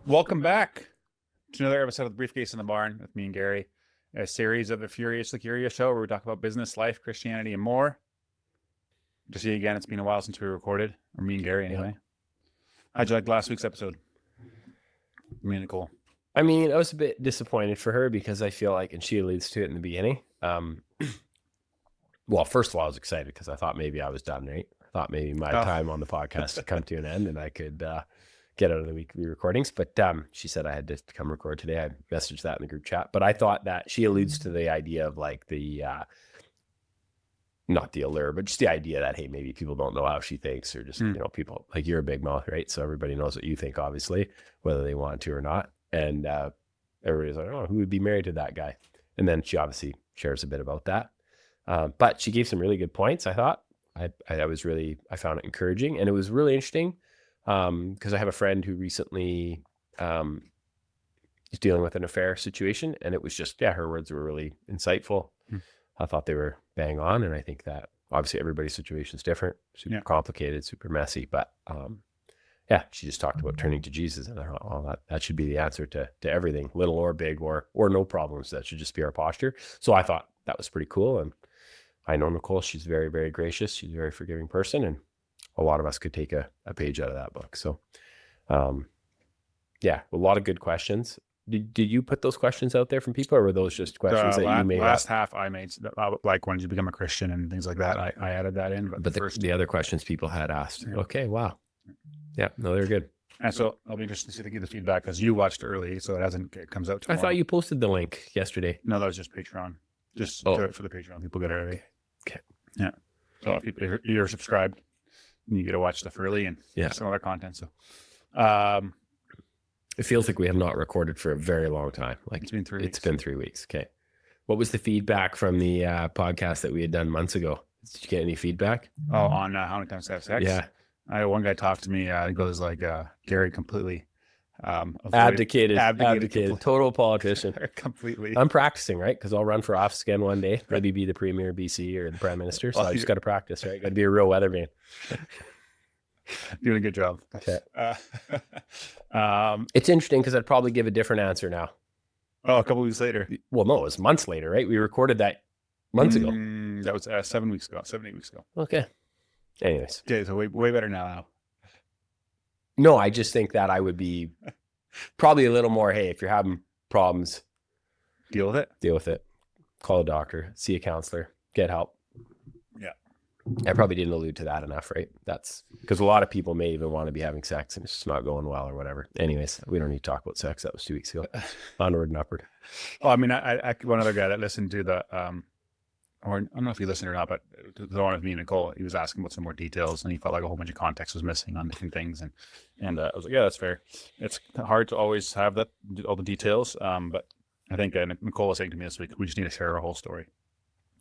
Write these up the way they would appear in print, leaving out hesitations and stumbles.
Welcome back to another episode of the Briefcase in the Barn with me and Gary, a series of the Furiously Curious show where we talk about business, life, Christianity, and more. To see you again, it's been a while since we recorded, or me and Gary anyway. How'd you like last week's episode? Me and Nicole. I mean, I was a bit disappointed for her because I feel like, and she alludes to it in the beginning. Well, first of all, I was excited because I thought maybe I was done, right? I thought maybe my time on the podcast had come to an end and I could get out of the weekly recordings. But she said I had to come record today. I messaged that in the group chat. But I thought that she alludes to the idea of like the, not the allure, but just the idea that, hey, maybe people don't know how she thinks, or just, you know, people like, you're a big mouth, right? So everybody knows what you think, obviously, whether they want to or not. And everybody's like, oh, who would be married to that guy? And then she obviously shares a bit about that. But she gave some really good points, I thought. I found it encouraging, and it was really interesting because I have a friend who recently is dealing with an affair situation, and it was just, her words were really insightful. I thought they were bang on, and I think that obviously everybody's situation is different, super complicated, super messy, but she just talked about turning to Jesus, and I thought, oh, that should be the answer to everything, little or big or no problems. That should just be our posture. So I thought that was pretty cool, and I know Nicole, she's very, very gracious. She's a very forgiving person, and a lot of us could take a page out of that book. So, a lot of good questions. Did you put those questions out there from people, or were those just questions that you made? Last half I made, like when did you become a Christian and things like that. I added that in. But the other questions people had asked. Yeah. Okay, wow. Yeah, no, they're good. And so I'll be interested to get the feedback because you watched early, so it comes out tomorrow. I thought you posted the link yesterday. No, that was just Patreon. Just do it for the Patreon. People get it early. Okay. Yeah. So if you're subscribed, you get to watch stuff early and some other content. So it feels like we have not recorded for a very long time. Like it's been 3 weeks. It's been 3 weeks. Okay. What was the feedback from the podcast that we had done months ago? Did you get any feedback? Oh, on how many times to have sex? Yeah. I had one guy talk to me. He goes like, Gary completely abdicated, total politician. Completely. I'm practicing, right? Because I'll run for office again one day, maybe be the premier of BC or the prime minister. So I just got to practice, right? Got to be a real weather vane. Doing a good job. Okay. It's interesting because I'd probably give a different answer now. Oh, a couple weeks later. Well, no, it was months later, right? We recorded that months ago. That was 7 weeks ago, 7, 8 weeks ago. Okay. Anyways. Okay, so way better now. No, I just think that I would be probably a little more, hey, if you're having problems, deal with it. Call a doctor, see a counselor, get help. Yeah. I probably didn't allude to that enough, right? That's because a lot of people may even want to be having sex and it's just not going well or whatever. Anyways, we don't need to talk about sex. That was 2 weeks ago. Onward and upward. Oh, I mean, I one other guy that listened to the, or I don't know if he listened or not, but the one with me and Nicole, he was asking about some more details and he felt like a whole bunch of context was missing on different things. And I was like, yeah, that's fair. It's hard to always have all the details. But I think Nicole was saying to me this week, we just need to share our whole story,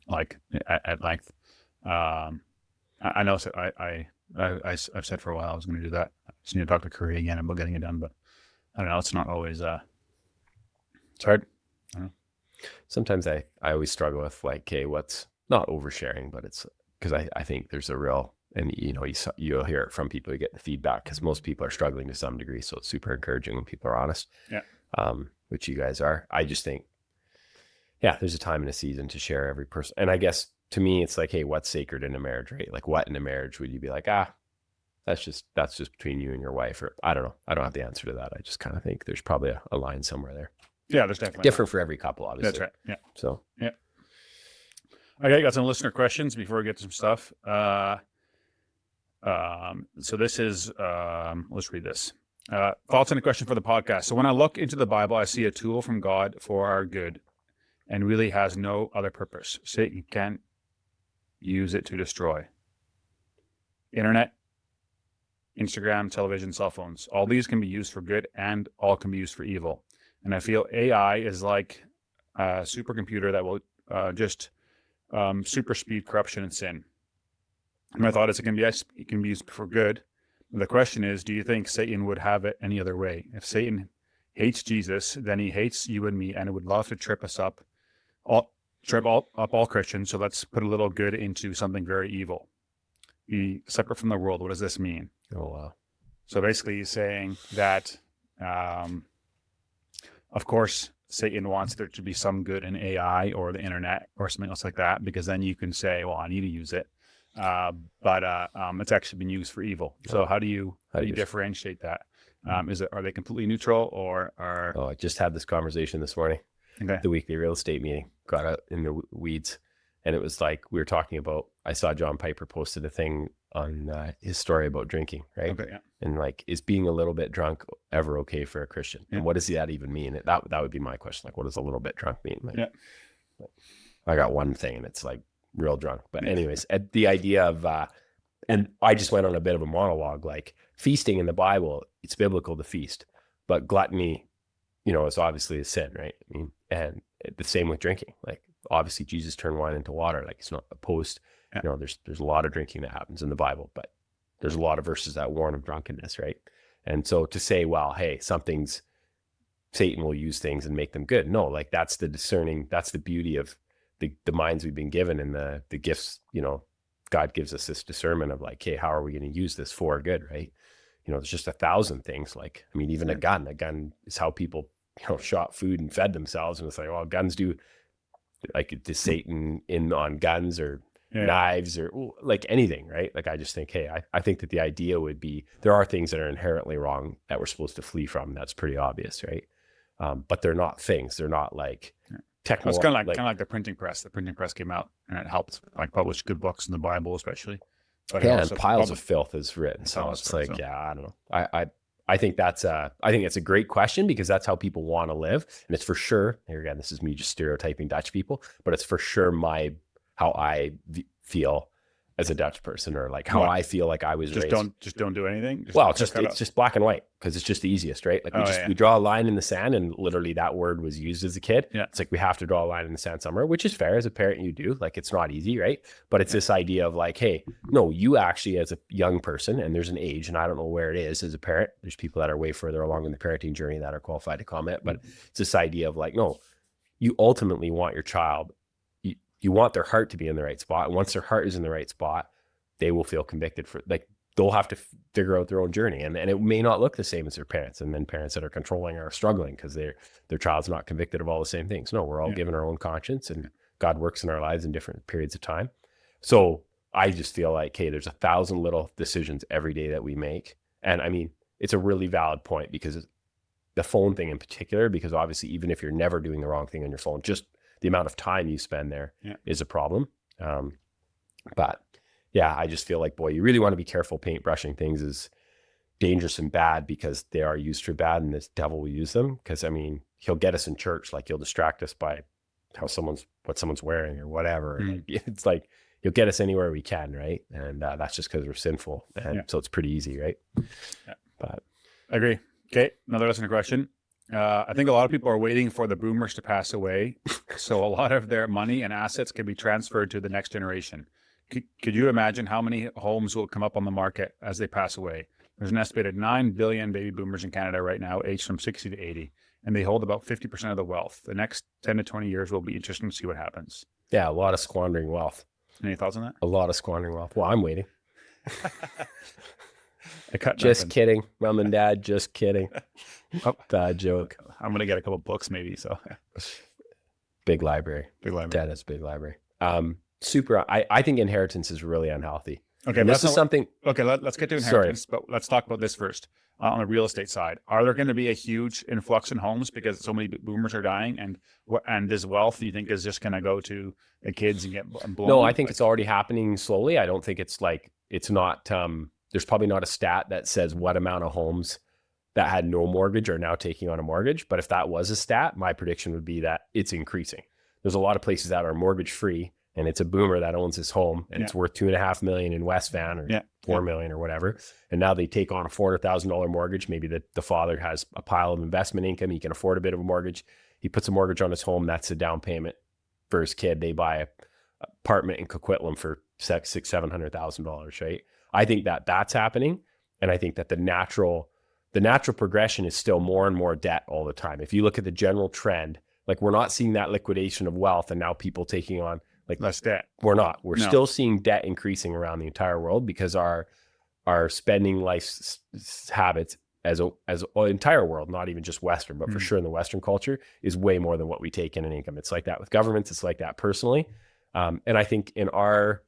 like at length. I know I've said for a while I was going to do that. I just need to talk to Curry again about getting it done, but I don't know. It's not always, it's hard. I don't know. Sometimes I always struggle with like, okay, what's not oversharing, but it's because I think there's a real, and you know, you'll hear it from people who get the feedback because most people are struggling to some degree. So it's super encouraging when people are honest. Yeah. Which you guys are. I just think, there's a time and a season to share every person. And I guess to me, it's like, hey, what's sacred in a marriage, right? Like what in a marriage would you be like, that's just between you and your wife, or I don't know. I don't have the answer to that. I just kind of think there's probably a line somewhere there. Yeah, there's definitely different for every couple, obviously. That's right. Yeah. So okay, got some listener questions before we get to some stuff. So this is let's read this. Thoughts on a question for the podcast. So when I look into the Bible, I see a tool from God for our good, and really has no other purpose. Satan can't use it to destroy. Internet, Instagram, television, cell phones. All these can be used for good, and all can be used for evil. And I feel AI is like a supercomputer that will just super speed corruption and sin. And my thought is it can be used for good. The question is, do you think Satan would have it any other way? If Satan hates Jesus, then he hates you and me, and it would love to trip all Christians. So let's put a little good into something very evil. Be separate from the world. What does this mean? Oh, wow. So basically he's saying that Of course, Satan wants there to be some good in AI or the internet or something else like that, because then you can say, well, I need to use it. But it's actually been used for evil. So how do you differentiate that? Are they completely neutral, or are? Oh, I just had this conversation this morning. Okay. The weekly real estate meeting, got out in the weeds, and it was like we were talking about. I saw John Piper posted a thing on his story about drinking, right? Okay, yeah. And like, is being a little bit drunk ever okay for a Christian? Yeah. And what does that even mean? That would be my question. Like, what does a little bit drunk mean? Like, Yeah. I got one thing, and it's like real drunk. But anyways, the idea of and I just went on a bit of a monologue. Like, feasting in the Bible, it's biblical to feast, but gluttony, is obviously a sin, right? I mean, and the same with drinking. Like, obviously Jesus turned wine into water. Like, it's not opposed. Yeah. There's a lot of drinking that happens in the Bible, but there's a lot of verses that warn of drunkenness, right? And so to say, well, hey, Satan will use things and make them good. No, like, that's the discerning, that's the beauty of the minds we've been given, and the gifts, God gives us this discernment of like, hey, how are we going to use this for good, right? There's just 1,000 things. Like, I mean, even a gun is how people, shot food and fed themselves. And it's like, well, guns do, like, does Satan in on guns or knives or like anything, right? Like, I just think, hey, I think that the idea would be, there are things that are inherently wrong that we're supposed to flee from. That's pretty obvious, right? But they're not things. They're not like technical. It's kind of like the printing press. The printing press came out and it helped like publish good books in the Bible, especially. But and piles of filth is written. So it's like, I don't know. I think that's a great question, because that's how people want to live. And it's for sure, here again, this is me just stereotyping Dutch people, but it's for sure how I feel as a Dutch person, or like how I feel like I was raised. Just don't do anything. It's just black and white, because it's just the easiest, right? Like, we draw a line in the sand, and literally that word was used as a kid. Yeah. It's like, we have to draw a line in the sand somewhere, which is fair. As a parent, you do. Like, it's not easy, right? But it's this idea of like, hey, no, you actually, as a young person, and there's an age, and I don't know where it is as a parent. There's people that are way further along in the parenting journey that are qualified to comment, but it's this idea of like, no, you ultimately want your child, you want their heart to be in the right spot. And once their heart is in the right spot, they will feel convicted for, like, they'll have to figure out their own journey. And it may not look the same as their parents. And then parents that are controlling are struggling because their child's not convicted of all the same things. No, we're all given our own conscience, and God works in our lives in different periods of time. So I just feel like, hey, there's 1,000 little decisions every day that we make. And I mean, it's a really valid point, because the phone thing in particular, because obviously, even if you're never doing the wrong thing on your phone, just the amount of time you spend there is a problem. But yeah, I just feel like, boy, you really want to be careful. Paintbrushing things is dangerous and bad, because they are used for bad, and this devil will use them. Because I mean, he'll get us in church, like he'll distract us by what someone's wearing or whatever. Mm. It's like he'll get us anywhere we can, right? And that's just because we're sinful, and so it's pretty easy, right? Yeah. But I agree. Okay, another listener question. I think a lot of people are waiting for the boomers to pass away, so a lot of their money and assets can be transferred to the next generation. Could you imagine how many homes will come up on the market as they pass away? There's an estimated 9 billion baby boomers in Canada right now, aged from 60 to 80, and they hold about 50% of the wealth. The next 10 to 20 years will be interesting to see what happens. Yeah, a lot of squandering wealth. Any thoughts on that? A lot of squandering wealth. Well, I'm waiting. Just kidding, Mom and Dad. Just kidding. Bad joke. I'm gonna get a couple books, maybe. So, big library. Dad has a big library. I think inheritance is really unhealthy. Okay, and this is something. Okay, let's get to inheritance, but let's talk about this first. On the real estate side, are there going to be a huge influx in homes because so many boomers are dying, and this wealth you think is just going to go to the kids and get blown? No, I think it's already happening slowly. I don't think it's not. There's probably not a stat that says what amount of homes that had no mortgage are now taking on a mortgage. But if that was a stat, my prediction would be that it's increasing. There's a lot of places that are mortgage free, and it's a boomer that owns his home, and it's worth $2.5 million in West Van, or $4 million or whatever. And now they take on a $400,000 mortgage. Maybe the father has a pile of investment income. He can afford a bit of a mortgage. He puts a mortgage on his home. That's the down payment for his kid. They buy an apartment in Coquitlam for $700,000, right? I think that's happening. And I think that the natural progression is still more and more debt all the time. If you look at the general trend, like, we're not seeing that liquidation of wealth and now people taking on like less debt. We're not. We're still seeing debt increasing around the entire world, because our spending life habits as an entire world, not even just Western, but for sure in the Western culture, is way more than what we take in an income. It's like that with governments. It's like that personally. And I think I'd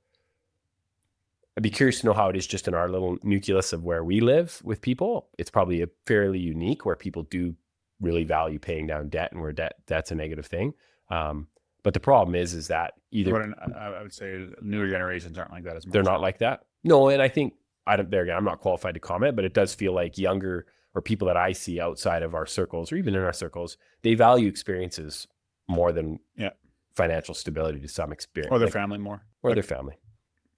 be curious to know how it is just in our little nucleus of where we live with people. It's probably a fairly unique where people do really value paying down debt, and where that's a negative thing. But the problem is that either I would say newer generations aren't like that as much. They're not like that. No, and I think there again, I'm not qualified to comment, but it does feel like younger or people that I see outside of our circles or even in our circles, they value experiences more than financial stability to some experience, or their family more, or their family.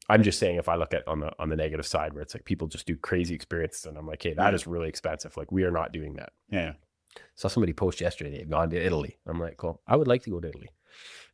I'm just saying, if I look at on the negative side, where it's like people just do crazy experiences, and I'm like, hey, that is really expensive. Like, we are not doing that. Yeah. Saw somebody post yesterday, they had gone to Italy. I'm like, cool. I would like to go to Italy.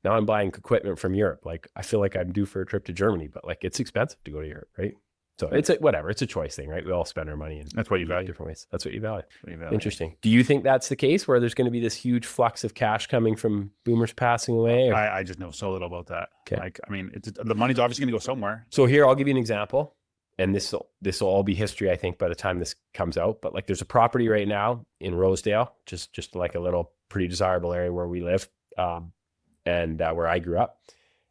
Now I'm buying equipment from Europe. Like, I feel like I'm due for a trip to Germany, but like, it's expensive to go to Europe, right? So it's whatever. It's a choice thing, right? We all spend our money in that's what you value. Different ways. That's what you value. Interesting. Do you think that's the case, where there's going to be this huge flux of cash coming from boomers passing away? I just know so little about that. Okay. Like, I mean, the money's obviously going to go somewhere. So here, I'll give you an example, and this will all be history, I think, by the time this comes out. But like, there's a property right now in Rosedale, just like a little pretty desirable area where we live, and where I grew up.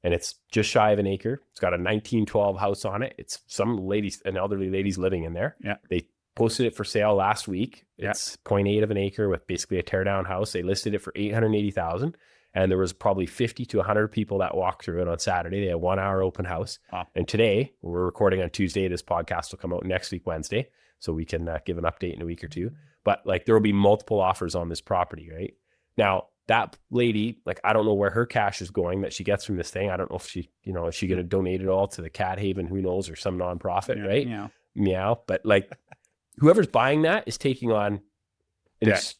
And it's just shy of an acre. It's got a 1912 house on it. It's an elderly lady's living in there. Yeah. They posted it for sale last week. It's 0.8 of an acre with basically a tear down house. They listed it for $880,000. And there was probably 50 to 100 people that walked through it on Saturday. They had 1 hour open house. And today, we're recording on Tuesday. This podcast will come out next week, Wednesday. So we can give an update in a week or two. But like, there will be multiple offers on this property, right? Now, that lady, like, I don't know where her cash is going that she gets from this thing. I don't know if she, is she going to donate it all to the Cat Haven, who knows, or some nonprofit, right? Meow. But like, whoever's buying that is taking on debt.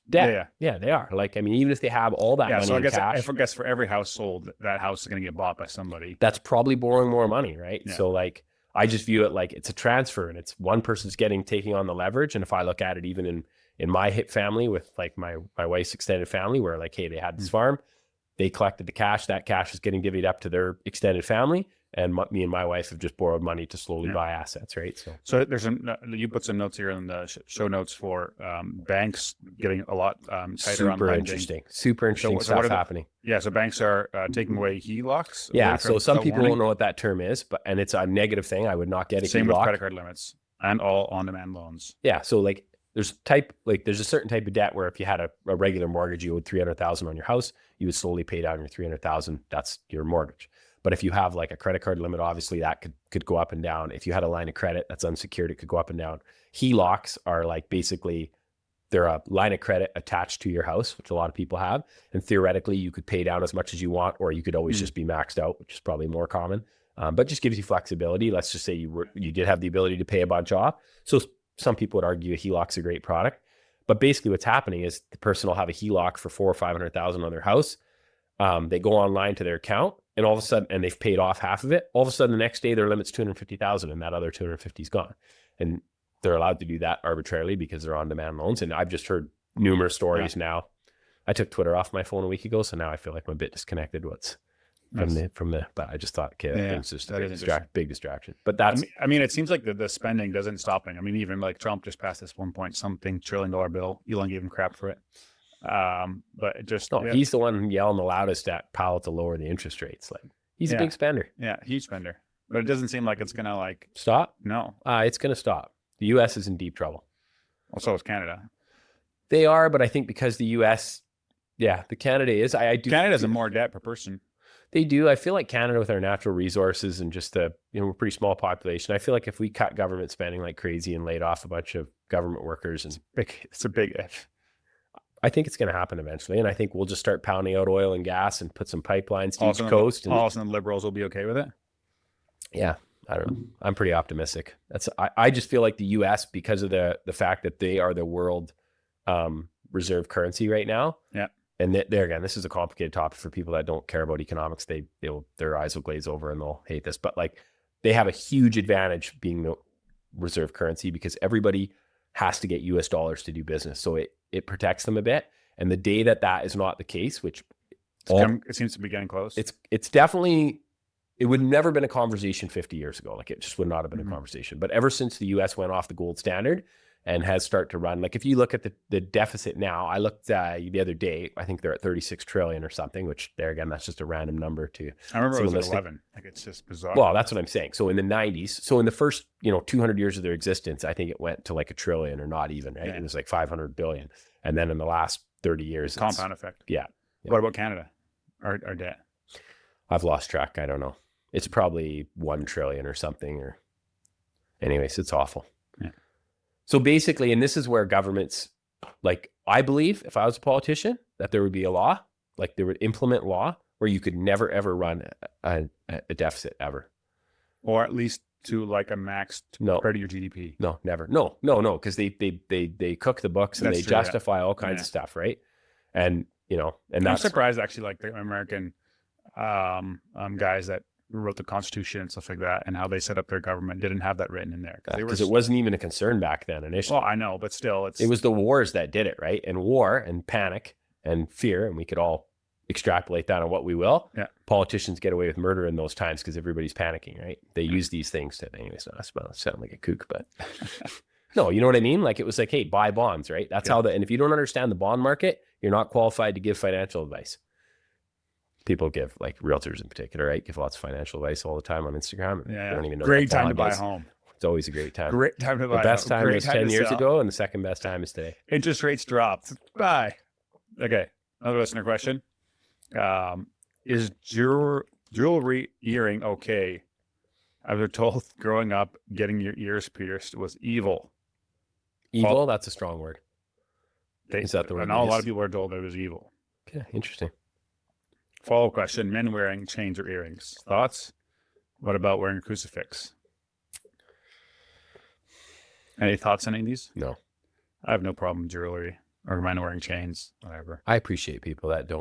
Yeah, they are. Like, I mean, even if they have all that money in cash. I guess for every house sold, that house is going to get bought by somebody. That's probably borrowing more money, right? Yeah. So like, I just view it like it's a transfer, and it's one person's taking on the leverage. And if I look at it even in my hip family with like my wife's extended family, where like, hey, they had this farm, they collected the cash, that cash is getting divvied up to their extended family. And me and my wife have just borrowed money to slowly buy assets, right? So there's you put some notes here in the show notes for banks getting a lot tighter on lending. Super interesting stuff happening. Yeah, so banks are taking away HELOCs. Yeah, so some people don't know what that term is, and it's a negative thing. I would not get a HELOC. Same with credit card limits and all on-demand loans. Yeah, so like, there's a certain type of debt where if you had a regular mortgage, you owed $300,000 on your house, you would slowly pay down your $300,000. That's your mortgage. But if you have like a credit card limit, obviously that could go up and down. If you had a line of credit that's unsecured, it could go up and down. HELOCs are like, basically, they're a line of credit attached to your house, which a lot of people have. And theoretically, you could pay down as much as you want, or you could always just be maxed out, which is probably more common. But just gives you flexibility. Let's just say you did have the ability to pay a bunch off. So some people would argue a HELOC's a great product, but basically what's happening is the person will have a HELOC for $400,000 or $500,000 on their house. They go online to their account, and all of a sudden, and they've paid off half of it. All of a sudden, the next day, their limit's $250,000, and that other $250,000 is gone. And they're allowed to do that arbitrarily because they're on-demand loans. And I've just heard numerous stories now. I took Twitter off my phone a week ago, so now I feel like I'm a bit disconnected. But I just thought, it's just a big distraction. But that's, I mean, it seems like the spending doesn't stopping. I mean, even like Trump just passed this $1 trillion bill. Elon gave him crap for it. But it just, he's the one yelling the loudest at Powell to lower the interest rates. Like, he's a big spender. Yeah, huge spender. But it doesn't seem like it's going to like stop. No, it's going to stop. The U.S. is in deep trouble. Well, so is Canada. They are, but I think because the U.S., the Canada is. Canada's a more debt per person. They do. I feel like Canada, with our natural resources and just we're a pretty small population. I feel like if we cut government spending like crazy and laid off a bunch of government workers, it's a big if. I think it's going to happen eventually, and I think we'll just start pounding out oil and gas and put some pipelines to each coast. All of a sudden, the liberals will be okay with it. Yeah, I don't know. I'm pretty optimistic. I just feel like the U.S., because of the fact that they are the world reserve currency right now. Yeah. And there again, this is a complicated topic for people that don't care about economics. Their eyes will glaze over and they'll hate this. But like, they have a huge advantage being the reserve currency because everybody has to get U.S. dollars to do business. So it protects them a bit. And the day that is not the case, which it seems to be getting close. It's definitely, it would never been a conversation 50 years ago. Like, it just would not have been a conversation. But ever since the U.S. went off the gold standard, and has started to run. Like if you look at the deficit now, I looked the other day, I think they're at 36 trillion or something, which there again, that's just a random number to I remember it was someone at 11. Like it's just bizarre. Well, that's what I'm saying. So in the 90s, so in the first, 200 years of their existence, I think it went to like $1 trillion or not even, right? Yeah. It was like 500 billion. And then in the last 30 years, Compound effect. Yeah. What about Canada? Our debt? I've lost track. I don't know. It's probably 1 trillion or something, or anyways, it's awful. Yeah. So basically, and this is where governments, like I believe if I was a politician, that there would be a law, like they would implement law where you could never, ever run a deficit ever. Or at least to like a max compared to your GDP. No, never. No. Because they cook the books and That's they true, justify all kinds of stuff, right? And, and I'm that's surprised actually, like the American guys that wrote the Constitution and stuff like that, and how they set up their government didn't have that written in there because it wasn't even a concern back then initially. Well, I know, but still, it was the wars that did it, right? And war and panic and fear, and we could all extrapolate that on what we will. Yeah. Politicians get away with murder in those times because everybody's panicking, right? They use these things to, anyways, I sound like a kook, but no, you know what I mean? Like it was like, hey, buy bonds, right? That's how and if you don't understand the bond market, you're not qualified to give financial advice. People give, like realtors in particular, right? Give lots of financial advice all the time on Instagram. Yeah. They don't even know great time to buy a home. It's always a great time. Great time to buy the best a home. time was 10 years ago, and the second best time is today. Interest rates dropped. Bye. Okay. Another listener question. Is jewelry earring okay? I was told growing up getting your ears pierced was evil. Evil? That's a strong word. Is that the word? I know a lot of people are told it was evil. Okay, interesting. Follow-up question. Men wearing chains or earrings. Thoughts? What about wearing a crucifix? Any thoughts on any of these? No. I have no problem with jewelry or men wearing chains, whatever. I appreciate people that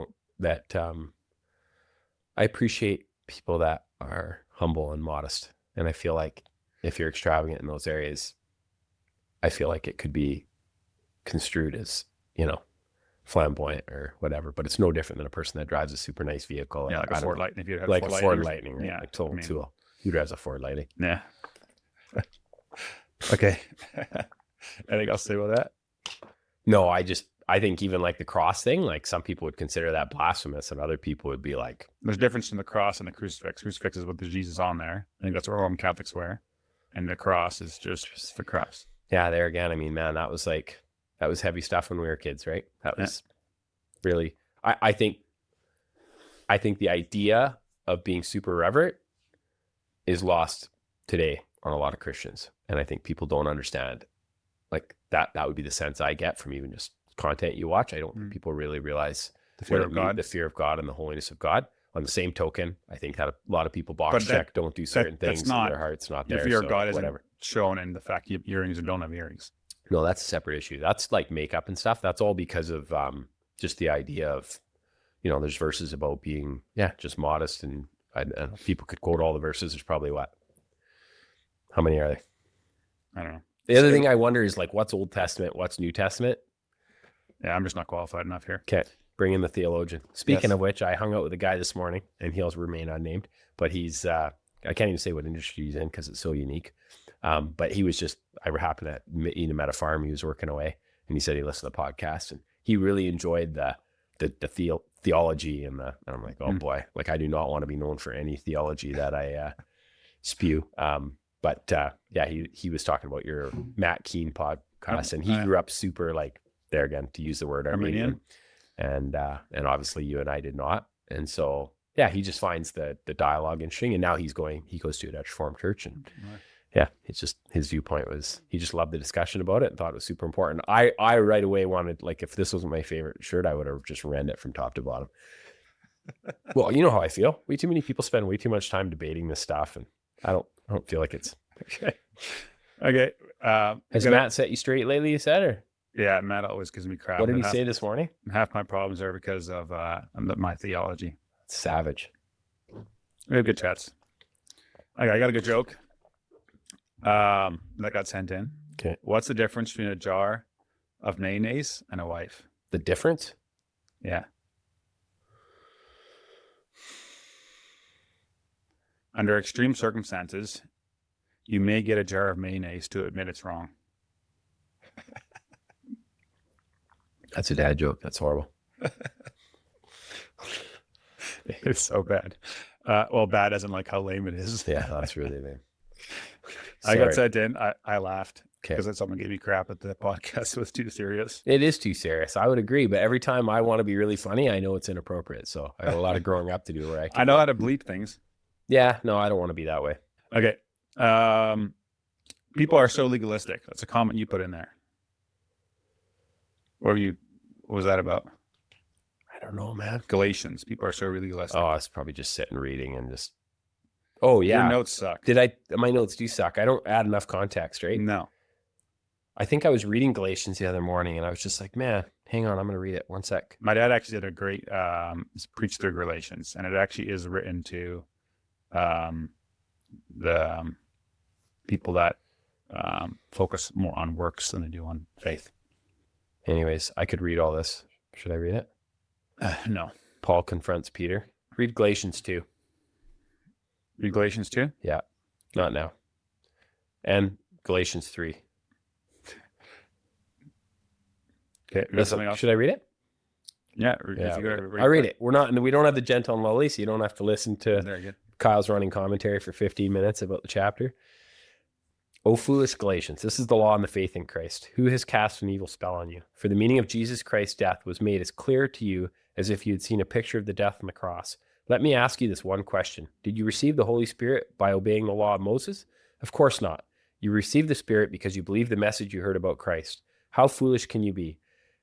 I appreciate people that are humble and modest. And I feel like if you're extravagant in those areas, I feel like it could be construed as, flamboyant or whatever, but it's no different than a person that drives a super nice vehicle. Yeah, like a Ford Lightning. If you had like a Ford Lightning, right? Yeah, like tool. Who drives a Ford Lightning? Yeah. Okay. Anything else to say about that? No, I think even like the cross thing, like some people would consider that blasphemous, and other people would be like, there's a difference in the cross and the crucifix. Crucifix is with the Jesus on there. I think that's what Roman Catholics wear, and the cross is just the cross. Yeah, there again. I mean, man, that was heavy stuff when we were kids, right? That was really. I think the idea of being super reverent is lost today on a lot of Christians, and I think people don't understand. Like that would be the sense I get from even just content you watch. I don't think people really realize the fear of God, and the holiness of God. On the same token, I think that a lot of people box check, don't do certain things, and their heart's not there. The fear of God isn't whatever. Shown in the fact you have earrings or don't have earrings. No, that's a separate issue. That's like makeup and stuff. That's all because of just the idea of, there's verses about being, just modest, and people could quote all the verses. There's probably how many are there? I don't know. The other thing I wonder is like, what's Old Testament? What's New Testament? Yeah, I'm just not qualified enough here. Okay. Bring in the theologian. Speaking of which, I hung out with a guy this morning, and he'll remain unnamed, but he's, I can't even say what industry he's in because it's so unique. But he was I happened to meet him at a farm. He was working away, and he said he listened to the podcast, and he really enjoyed the theology and I'm like, oh boy, like I do not want to be known for any theology that I spew. But he was talking about your Matt Keane podcast, and he grew up super like there again to use the word Armenian, and obviously you and I did not, and so he just finds the dialogue interesting, and now he goes to a Dutch Reformed church, and it's just his viewpoint was he just loved the discussion about it and thought it was super important. I right away wanted, like, if this wasn't my favorite shirt, I would have just read it from top to bottom. Well, you know how I feel. Way too many people spend way too much time debating this stuff, and I don't feel like it's okay. Has Matt set you straight lately? You said, or Matt always gives me crap. What did he say this morning? Half my problems are because of my theology. Savage. We have good chats. Okay, I got a good joke that got sent in. Okay. What's the difference between a jar of mayonnaise and a wife? The difference? Yeah. Under extreme circumstances, you may get a jar of mayonnaise to admit it's wrong. That's a dad joke. That's horrible. It's so bad. Well, bad as in like how lame it is. Yeah, that's really lame. I got sent in. I laughed Okay. because someone gave me crap at the podcast. It was too serious. It is too serious. I would agree. But every time I want to be really funny, I know it's inappropriate. So I have a lot of growing up to do where I know how to bleep things. Yeah, no, I don't want to be that way. Okay. People are so legalistic. That's a comment you put in there. What was that about? I don't know, man. Galatians. People are so legalistic. Oh, I was probably just sitting reading and just. Oh yeah, Your notes suck. My notes do suck. I don't add enough context, right? No. I think I was reading Galatians the other morning and I was just like, man, hang on, I'm going to read it. One sec. My dad actually did a great preach through Galatians, and it actually is written to the people that focus more on works than they do on faith. Anyways, I could read all this. Should I read it? No. Paul confronts Peter. Read Galatians 2. Read Galatians 2? Yeah, not now. And Galatians 3. Okay. Listen, should I read it? Yeah. I read it. We don't have the gentle and lowly, so you don't have to listen to Very good. Kyle's running commentary for 15 minutes about the chapter. O foolish Galatians, this is the law and the faith in Christ. Who has cast an evil spell on you? For the meaning of Jesus Christ's death was made as clear to you as if you had seen a picture of the death on the cross. Let me ask you this one question. Did you receive the Holy Spirit by obeying the law of Moses? Of course not. You received the Spirit because you believed the message you heard about Christ. How foolish can you be?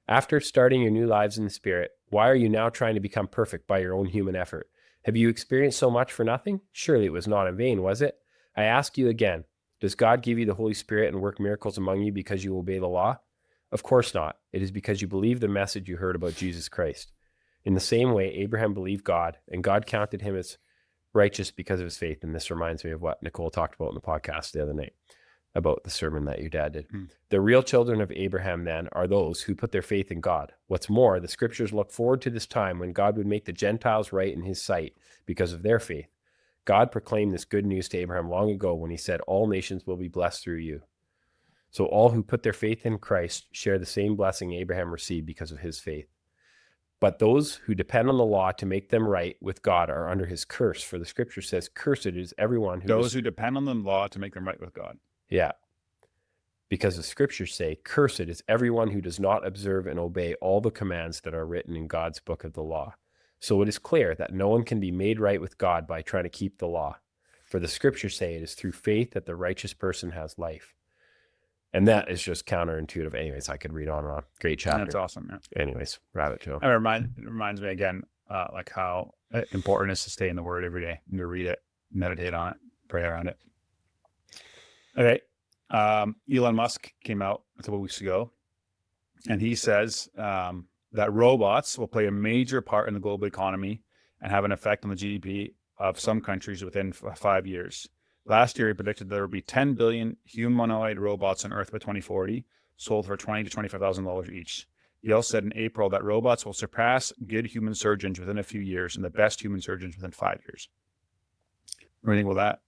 After starting your new lives in the Spirit, why are you now trying to become perfect by your own human effort? Have you experienced so much for nothing? Surely it was not in vain, was it? I ask you again, does God give you the Holy Spirit and work miracles among you because you obey the law? Of course not. It is because you believe the message you heard about Jesus Christ. In the same way, Abraham believed God, and God counted him as righteous because of his faith. And this reminds me of what Nicole talked about in the podcast the other night about the sermon that your dad did. The real children of Abraham, then, are those who put their faith in God. What's more, the scriptures look forward to this time when God would make the Gentiles right in his sight because of their faith. God proclaimed this good news to Abraham long ago when he said, all nations will be blessed through you. So all who put their faith in Christ share the same blessing Abraham received because of his faith. But those who depend on the law to make them right with God are under his curse. For the scripture says, cursed is everyone who depend on the law to make them right with God. Yeah. Because the scriptures say, cursed is everyone who does not observe and obey all the commands that are written in God's book of the law. So it is clear that no one can be made right with God by trying to keep the law. For the scriptures say it is through faith that the righteous person has life. And that is just counterintuitive. Anyways, I could read on and on. Great chapter. That's awesome. Yeah. Anyways, rabbit trail. It reminds me again, like how important it is to stay in the Word every day and to read it, meditate on it, pray around it. Okay. Elon Musk came out a couple weeks ago, and he says that robots will play a major part in the global economy and have an effect on the GDP of some countries within 5 years. Last year, he predicted there would be 10 billion humanoid robots on Earth by 2040, sold for $20,000 to $25,000 each. He also said in April that robots will surpass good human surgeons within a few years and the best human surgeons within 5 years. What do you think about that?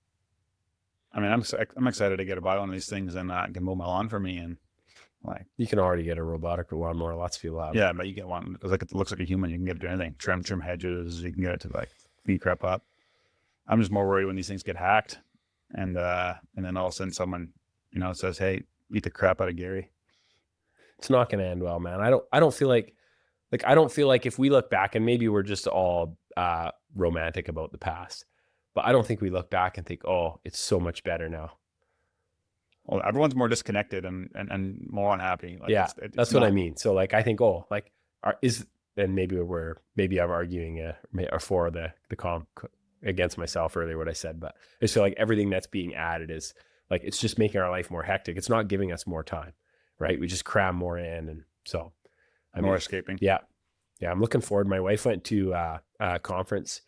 I mean, I'm excited to get to buy one of these things and can mow my lawn for me, and like you can already get a robotic lawnmower. Lots of people have. Yeah, but you get one it looks like a human. You can get it to anything. Trim hedges. You can get it to like clean crap up. I'm just more worried when these things get hacked, and then all of a sudden someone says, "Hey, beat the crap out of Gary." It's not going to end well, man. I don't feel like if we look back, and maybe we're just all romantic about the past, but I don't think we look back and think, oh, it's so much better now. Well, everyone's more disconnected and more unhappy. Like yeah, that's what I mean. So like, I think, and maybe I'm arguing or for the against myself earlier what I said, but I just feel like everything that's being added is like, it's just making our life more hectic. It's not giving us more time, right? We just cram more in. And so more escaping. Yeah. Yeah. I'm looking forward. My wife went to a conference,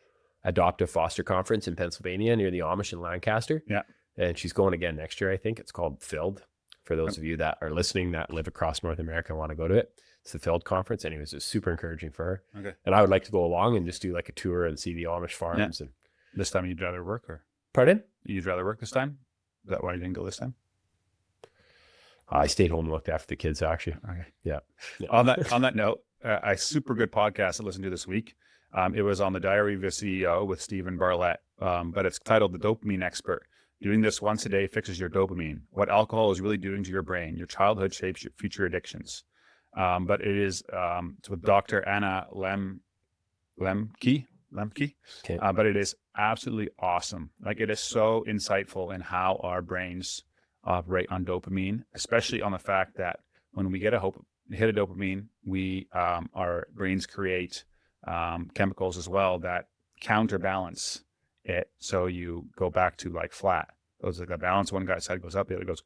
adoptive foster conference in Pennsylvania near the Amish in Lancaster. Yeah. And she's going again next year, I think. It's called Filled. For those of you that are listening that live across North America and want to go to it, it's the Filled conference. Anyways, it's super encouraging for her. Okay. And I would like to go along and just do like a tour and see the Amish farms. Yeah. And this time you'd rather work, or? Pardon? You'd rather work this time? Is that why you didn't go this time? I stayed home and looked after the kids, actually. Okay. Yeah. On that note, a super good podcast to listen to this week. It was on the Diary of a CEO with Stephen Bartlett, but it's titled "The Dopamine Expert." Doing this once a day fixes your dopamine. What alcohol is really doing to your brain. Your childhood shapes your future addictions. But it is it's with Dr. Anna Lemke. Okay. But it is absolutely awesome. Like, it is so insightful in how our brains operate on dopamine, especially on the fact that when we hit a dopamine, our brains create chemicals as well that counterbalance it. So you go back to like flat. Those like a balance. One guy's side goes up, the other goes.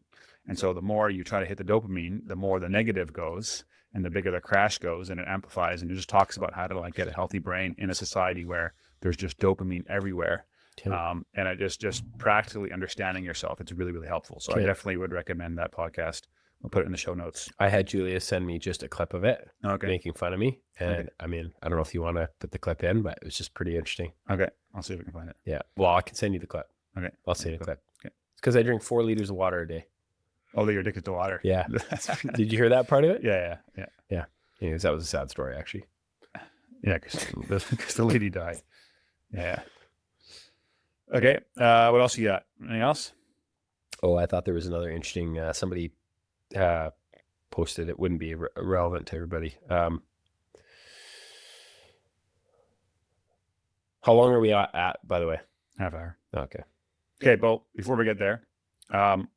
And so the more you try to hit the dopamine, the more the negative goes, and the bigger the crash goes, and it amplifies. And it just talks about how to like get a healthy brain in a society where there's just dopamine everywhere. And it just practically understanding yourself. It's really, really helpful. So I definitely would recommend that podcast. We'll put it in the show notes. I had Julia send me just a clip of it, making fun of me. And I mean, I don't know if you want to put the clip in, but it was just pretty interesting. Okay. I'll see if I can find it. Yeah. Well, I can send you the clip. Okay. I'll send you the clip. Okay. It's because I drink 4 liters of water a day. Oh, that you're addicted to water. Yeah. Did you hear that part of it? Yeah. Anyways, that was a sad story, actually. Yeah, because the lady died. Yeah. Okay. What else you got? Anything else? Oh, I thought there was another interesting, somebody posted, it wouldn't be relevant to everybody. How long are we at, by the way? Half hour. Okay. Okay, but before we get there,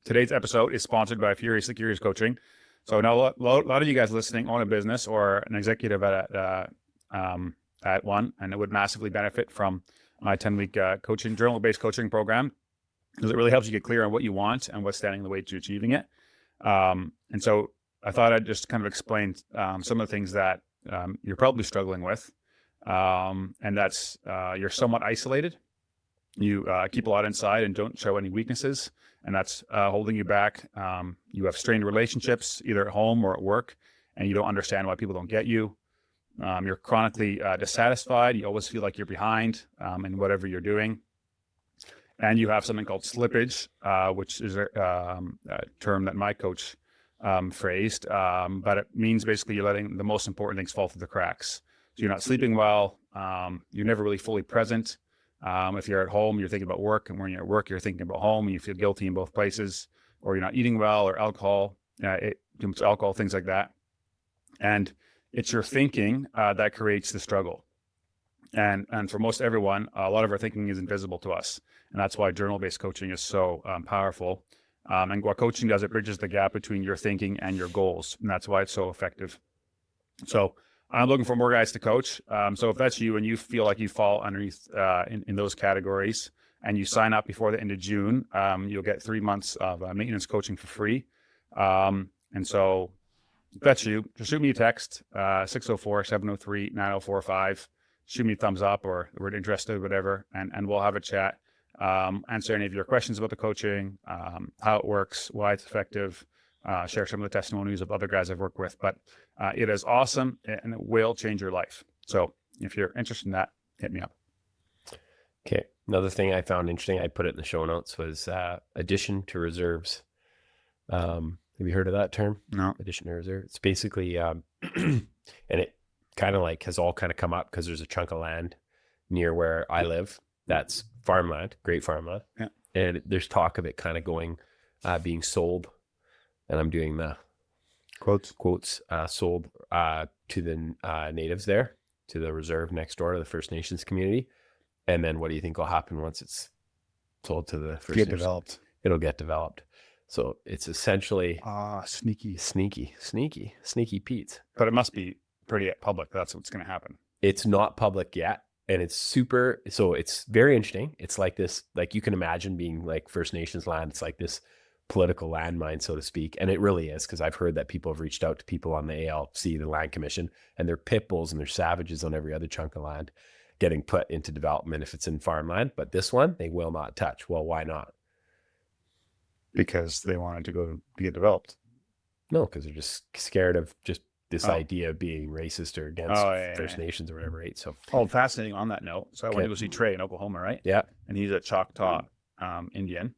today's episode is sponsored by Furiously Curious Coaching. So now a lot of you guys listening own a business or an executive at one, and it would massively benefit from my 10-week coaching, journal-based coaching program, because it really helps you get clear on what you want and what's standing in the way to achieving it. And so I thought I'd just kind of explain some of the things that you're probably struggling with, and that's you're somewhat isolated. You keep a lot inside and don't show any weaknesses, and that's holding you back. You have strained relationships, either at home or at work, and you don't understand why people don't get you. You're chronically dissatisfied. You always feel like you're behind in whatever you're doing. And you have something called slippage, which is a term that my coach phrased, but it means basically you're letting the most important things fall through the cracks. So you're not sleeping well. You're never really fully present. If you're at home, you're thinking about work, and when you're at work, you're thinking about home, and you feel guilty in both places, or you're not eating well, or alcohol, too much alcohol, things like that. And it's your thinking that creates the struggle. And for most everyone, a lot of our thinking is invisible to us. And that's why journal-based coaching is so powerful. And what coaching does, it bridges the gap between your thinking and your goals. And that's why it's so effective. So I'm looking for more guys to coach. So if that's you and you feel like you fall underneath in those categories, and you sign up before the end of June, you'll get 3 months of maintenance coaching for free. And so if that's you, just shoot me a text, 604-703-9045. Shoot me a thumbs up or the word interested, whatever, and we'll have a chat. Answer any of your questions about the coaching, how it works, why it's effective, share some of the testimonies of other guys I've worked with. But it is awesome, and it will change your life. So if you're interested in that, hit me up. Okay. Another thing I found interesting, I put it in the show notes, was addition to reserves. Have you heard of that term? No. Addition to reserve. It's basically, and it kind of like has all kind of come up because there's a chunk of land near where I live that's farmland, great farmland. Yeah. And there's talk of it kind of going, being sold. And I'm doing the quotes, sold to the natives there, to the reserve next door to the First Nations community. And then what do you think will happen once it's sold to the First Nations? Developed. It'll get developed. So it's essentially sneaky Pete. But it must be pretty public. That's what's going to happen. It's not public yet. And it's it's very interesting. It's like this, like you can imagine being like First Nations land. It's like this political landmine, so to speak. And it really is, because I've heard that people have reached out to people on the ALC, the Land Commission, and they're pit bulls and they're savages on every other chunk of land getting put into development if it's in farmland. But this one, they will not touch. Well, why not? Because they wanted to go get developed. No, because they're just scared of just this idea of being racist or against First Nations or whatever, right? So, fascinating on that note. So I went to go see Trey in Oklahoma, right? Yeah. And he's a Choctaw Indian.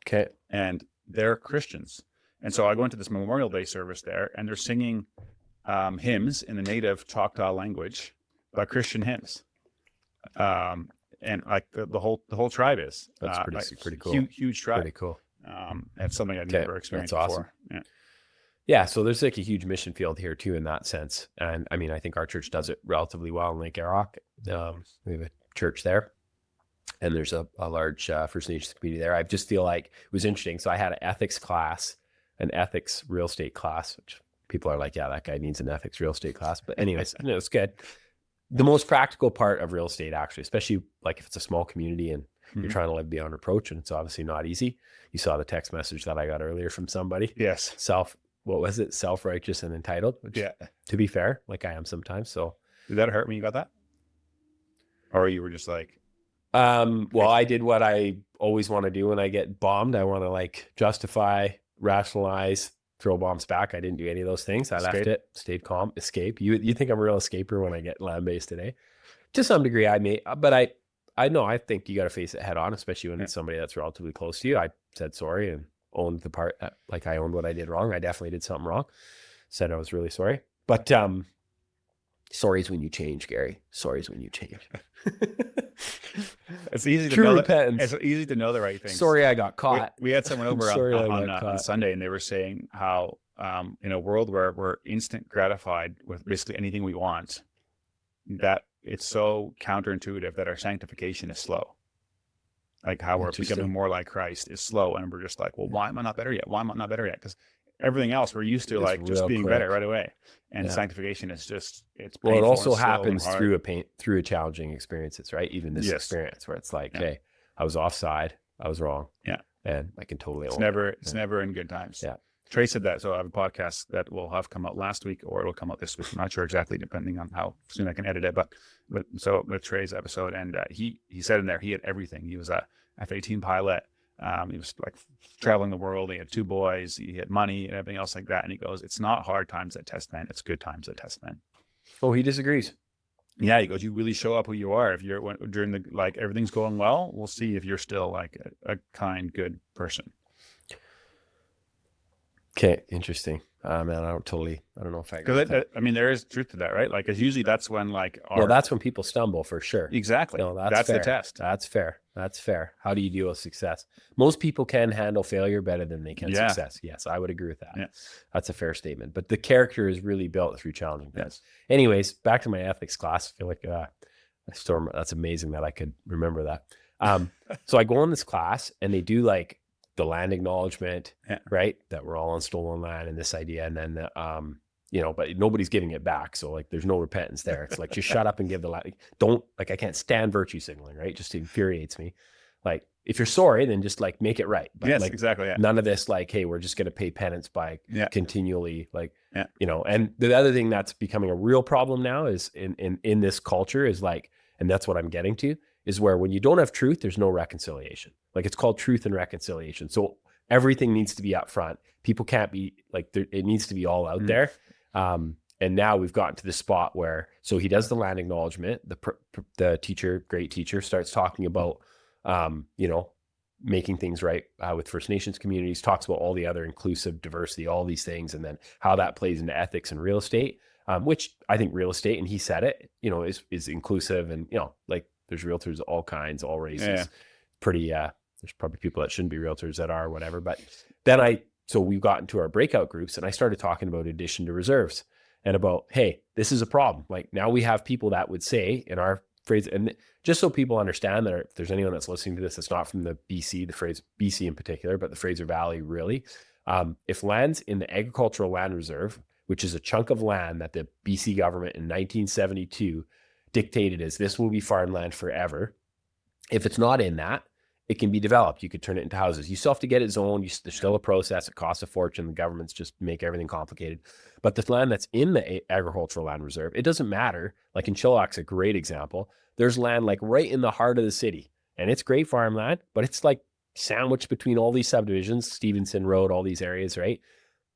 Okay. And they're Christians. And so I go into this Memorial Day service there, and they're singing hymns in the native Choctaw language, but Christian hymns. And like the whole tribe is. That's pretty cool. Huge tribe. Pretty cool. That's something I'd never experienced that's awesome. before. Yeah, so there's like a huge mission field here too in that sense. And I mean, I think our church does it relatively well in Lake Arrock. We have a church there, and there's a large First Nations community there. I just feel like it was interesting. So I had an ethics real estate class, which people are like, yeah, that guy needs an ethics real estate class. But anyways, it's good. The most practical part of real estate, actually, especially like if it's a small community and you're trying to live beyond reproach, and it's obviously not easy. You saw the text message that I got earlier from somebody. Yes. What was it? Self-righteous and entitled. Which, to be fair, like I am sometimes. So did that hurt when you got that? Or you were just like, well, I did what I always want to do when I get bombed. I want to like justify, rationalize, throw bombs back. I didn't do any of those things. I left it, stayed calm, escape. You think I'm a real escaper when I get land-based today? To some degree, I may, but I know, I think you got to face it head on, especially when it's somebody that's relatively close to you. I said sorry and owned the part that, like, I owned what I did wrong. I definitely did something wrong. Said I was really sorry. But sorry is when you change, Gary. Sorry is when you change. It's easy to True know repentance. It's easy to know the right things. Sorry, I got caught. We had someone over on Sunday, and they were saying how in a world where we're instant gratified with basically anything we want, that it's so counterintuitive that our sanctification is slow. Like how we're becoming more like Christ is slow, and we're just like, well, why am I not better yet? Why am I not better yet? Because everything else we're used to, like just being better right away, and sanctification is just it's. Well, it also happens through a challenging experiences, right? Even this experience where it's like, hey, I was offside, I was wrong, and I can totally. It's never in good times. Yeah. Trey said that, so I have a podcast that will have come out last week, or it'll come out this week. I'm not sure exactly, depending on how soon I can edit it. But so with Trey's episode, and he said in there he had everything. He was a F-18 pilot. He was like traveling the world. He had 2 boys. He had money and everything else like that. And he goes, "It's not hard times that test men. It's good times that test men." Oh, he disagrees. Yeah, he goes, "You really show up who you are. If you're during the like everything's going well, we'll see if you're still like a kind, good person." Okay, interesting. Man, I don't know if I agree. Because I mean, there is truth to that, right? Like, because usually that's when like that's when people stumble for sure. Exactly. No, that's the test. That's fair. How do you deal with success? Most people can handle failure better than they can success. Yes, I would agree with that. Yeah. That's a fair statement. But the character is really built through challenging things. Yes. Anyways, back to my ethics class. I feel like that's amazing that I could remember that. So I go in this class, and they do like the land acknowledgement, right? That we're all on stolen land, and this idea, and then but nobody's giving it back. So like, there's no repentance there. It's like, just shut up and give the land. I can't stand virtue signaling, right? Just infuriates me. Like, if you're sorry, then just like make it right. But like, exactly. Yeah. None of this like, hey, we're just going to pay penance by continually like, and the other thing that's becoming a real problem now is in this culture is like, and that's what I'm getting to, is where when you don't have truth, there's no reconciliation. Like, it's called truth and reconciliation. So everything needs to be up front. People can't be like, it needs to be all out there. And now we've gotten to the spot where, so he does the land acknowledgement. The teacher, great teacher, starts talking about, making things right with First Nations communities, talks about all the other inclusive diversity, all these things, and then how that plays into ethics and real estate, which I think real estate, and he said it, is inclusive, and, like, there's realtors of all kinds, all races. Yeah. Pretty, there's probably people that shouldn't be realtors that are, whatever. But then so we've gotten to our breakout groups, and I started talking about addition to reserves and about, hey, this is a problem. Like, now we have people that would say in our phrase, and just so people understand that if there's anyone that's listening to this, that's not from the BC, the phrase BC in particular, but the Fraser Valley really, if land's in the agricultural land reserve, which is a chunk of land that the BC government in 1972 dictated as this will be farmland forever. If it's not in that, it can be developed. You could turn it into houses. You still have to get it zoned. There's still a process. It costs a fortune. The governments just make everything complicated. But the land that's in the agricultural land reserve, it doesn't matter. Like in Chilliwack's a great example. There's land like right in the heart of the city, and it's great farmland, but it's like sandwiched between all these subdivisions, Stevenson Road, all these areas, right?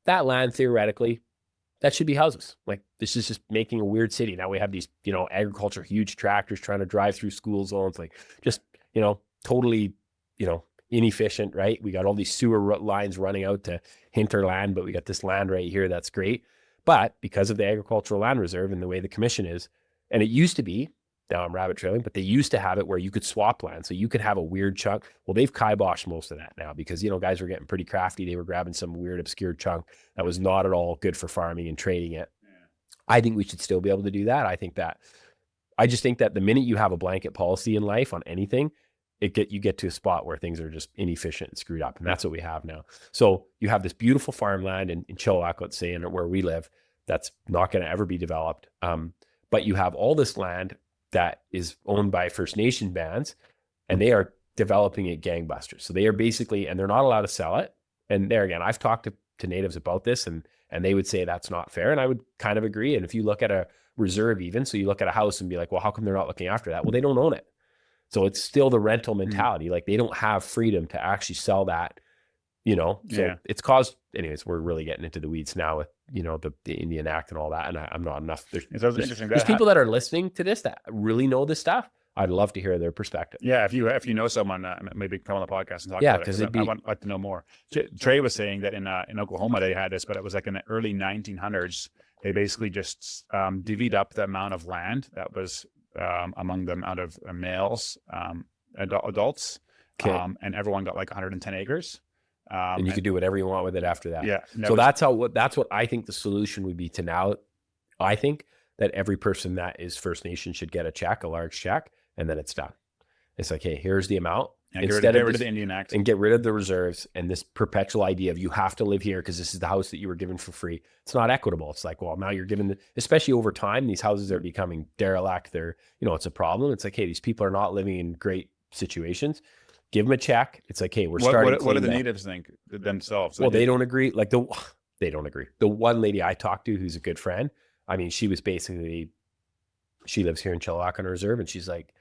That land, theoretically, that should be houses. Like, this is just making a weird city. Now we have these, agriculture, huge tractors trying to drive through school zones, like just, totally, inefficient, right? We got all these sewer lines running out to hinterland, but we got this land right here. That's great. But because of the agricultural land reserve and the way the commission is, and it used to be, now I'm rabbit trailing, but they used to have it where you could swap land. So you could have a weird chunk. Well, they've kiboshed most of that now because, guys were getting pretty crafty. They were grabbing some weird, obscure chunk that was not at all good for farming and trading it. Yeah. I think we should still be able to do that. I just think that the minute you have a blanket policy in life on anything, you get to a spot where things are just inefficient and screwed up. And that's what we have now. So you have this beautiful farmland in Chilliwack, let's say, and where we live, that's not going to ever be developed. But you have all this land that is owned by First Nation bands, and they are developing it gangbusters. So they are basically, and they're not allowed to sell it. And there again, I've talked to natives about this, and they would say that's not fair. And I would kind of agree. And if you look at a reserve even, so you look at a house and be like, well, how come they're not looking after that? Well, they don't own it. So it's still the rental mentality. Like they don't have freedom to actually sell that, so it's caused, anyways, we're really getting into the weeds now with, the Indian Act and all that. And I'm not enough. There's people that are listening to this that really know this stuff. I'd love to hear their perspective. Yeah. If you know someone, maybe come on the podcast and talk about it. Because I want to know more. Trey was saying that in Oklahoma, they had this, but it was like in the early 1900s, they basically just divvied up the amount of land that was among the amount of males, adults, and everyone got like 110 acres. And you could do whatever you want with it after that. Yeah. So that's what I think the solution would be to now. I think that every person that is First Nation should get a large check, and then it's done. It's like, hey, here's the amount. And get rid of the Indian Act. And get rid of the reserves and this perpetual idea of you have to live here because this is the house that you were given for free. It's not equitable. It's like, well, now you're given, especially over time, these houses are becoming derelict. They're, it's a problem. It's like, hey, these people are not living in great situations. Give them a check. It's like, hey, we're starting. What do the natives think themselves? Well, they don't agree. They don't agree. The one lady I talked to who's a good friend, I mean, she lives here in Chilliwack on a reserve, and she's like,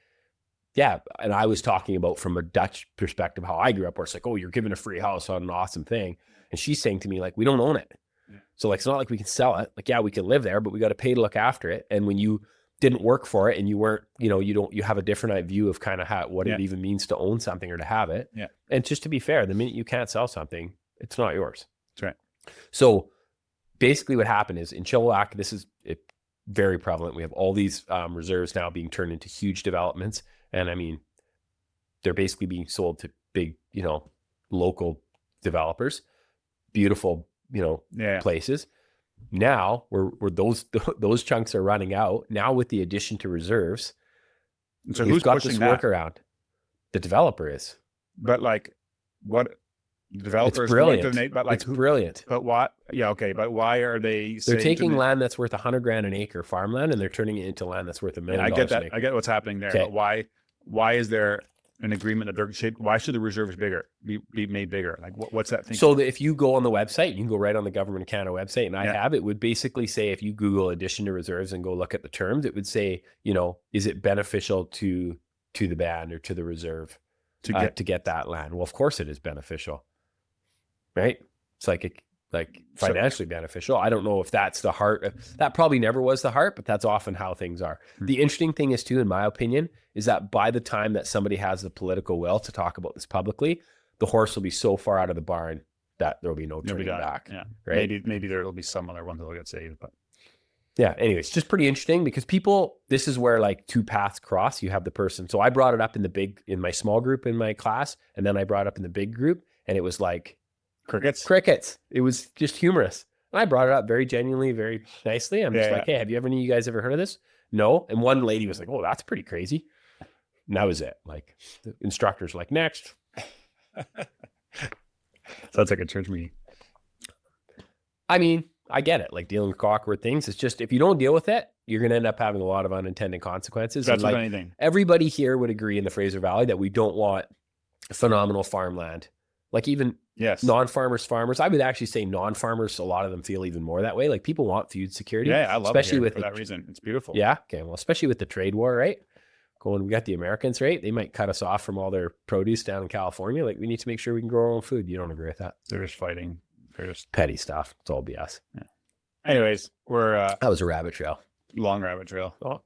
yeah. And I was talking about from a Dutch perspective, how I grew up, where it's like, oh, you're given a free house on an awesome thing. And she's saying to me, like, we don't own it. Yeah. So like, it's not like we can sell it. Like, yeah, we can live there, but we got to pay to look after it. And when you didn't work for it and you weren't, you have a different view of kind of what it even means to own something or to have it. Yeah. And just to be fair, the minute you can't sell something, it's not yours. That's right. So basically what happened is in Chilliwack, this is very prevalent. We have all these reserves now being turned into huge developments. And I mean, they're basically being sold to big, local developers, beautiful, places. Now where those chunks are running out now with the addition to reserves. So who's got pushing this that? Workaround? The developer is. But like, what developers? It's brilliant. Donate, but like, it's brilliant. But what? Yeah, okay. But why are they? They're taking land that's worth $100,000 an acre farmland, and they're turning it into land that's worth $1 million. I get that. An acre. I get what's happening there. Okay. But why is there an agreement that why should the reserves be made bigger? Like what's that thing? So if you go on the website, you can go right on the Government of Canada website, and it would basically say, if you Google addition to reserves and go look at the terms, it would say, is it beneficial to the band or to the reserve to get that land? Well, of course it is beneficial, right? It's like financially beneficial. I don't know if that's the heart. That probably never was the heart, but that's often how things are. The interesting thing is too, in my opinion, is that by the time that somebody has the political will to talk about this publicly, the horse will be so far out of the barn that there will be no turning back. Yeah. Right. Maybe there will be some other ones that will get saved, but yeah. Anyways, just pretty interesting because this is where like two paths cross. You have the person. So I brought it up in my small group in my class, and then I brought it up in the big group, and it was like, Crickets. It was just humorous. And I brought it up very genuinely, very nicely. I'm just like, hey, have you guys ever heard of this? No. And one lady was like, oh, that's pretty crazy. And that was it. Like the instructor's like, next. Sounds like a church meeting. I mean, I get it. Like dealing with awkward things. It's just, if you don't deal with it, you're going to end up having a lot of unintended consequences. That's like, anything. Everybody here would agree in the Fraser Valley that we don't want phenomenal farmland. Like even non-farmers, farmers. I would actually say non-farmers, a lot of them feel even more that way. Like people want food security. Yeah, I love especially it with for that reason. It's beautiful. Yeah. Okay. Well, especially with the trade war, right? We got the Americans, right? They might cut us off from all their produce down in California. Like we need to make sure we can grow our own food. You don't agree with that? They're just fighting. They're just petty stuff. It's all BS. Yeah. Anyways, that was a rabbit trail. Long rabbit trail. Oh,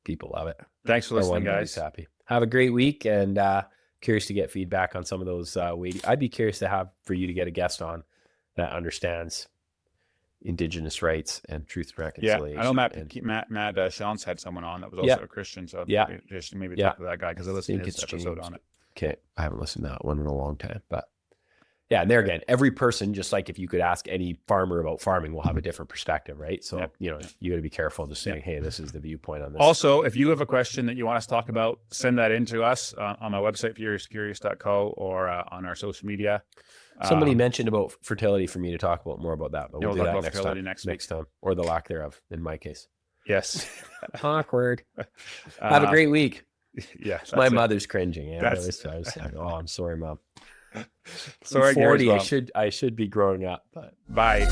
people love it. Thanks for listening, guys. Happy. Have a great week and curious to get feedback on some of those weighty. I'd be curious for you to get a guest on that understands Indigenous rights and truth and reconciliation. I know Matt Sean's had someone on that was also a Christian, so just maybe talk to that guy because I listened to his episode on it. Okay, I haven't listened to that one in a long time, but yeah, and there again, every person, just like if you could ask any farmer about farming, will have a different perspective, right? So you got to be careful just saying, hey, this is the viewpoint on this. Also, if you have a question that you want us to talk about, send that in to us on my website, furiouscurious.co, or on our social media. Somebody mentioned about fertility for me to talk about more about that, but we'll do that next time, or the lack thereof in my case. Yes. Awkward. Have a great week. Yeah. My mother's cringing. Yeah, I was like, oh, I'm sorry, Mom. Sorry, 40. I should be growing up, but bye.